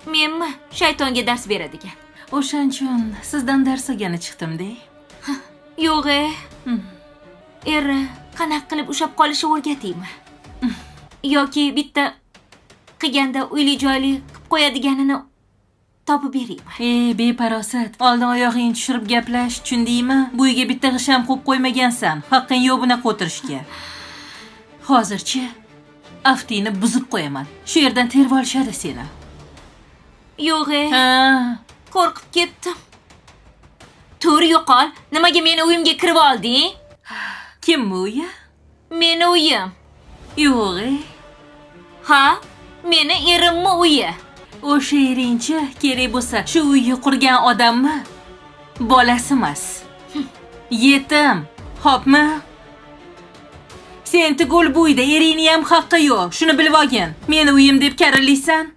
Menmi shaytonga dars beradigan? O'shanchun sizdan dars olgani chiqdim-da. Yo'q, eri qanaqa qilib ushlab qolishni o'rgataymi? Yoki bitta qilganda uyli-joyli qilib qo'yadiganini topib beraymi? Beparosat. Oldin oyog'ingni tushirib gaplash, tushundingmi? Bu uyga bitta g'isham qo'yib qo'ymagansan. Haqqing yo'q bunaqa o'tirishga. Hozirchi aftingni buzib qo'yaman. Shu yerdan terib olishadi seni. Yo'q, Ha, qo'rqib ketdim. Tur yo'qol. Nimaga meni uyimga kirib olding? kim bu ya? Meni uyim. Yo'q. Ha? Meni erimmi uyi? O'sha eringchi kerak bo'lsa shu uyni qurgan odammi? Bolasi emas. Yetim. Xo'pmi? Sen tugul bu uyda eringni ham haqqi yo'q. Shuni bilib olgin. Meni uyim deb karilaysan.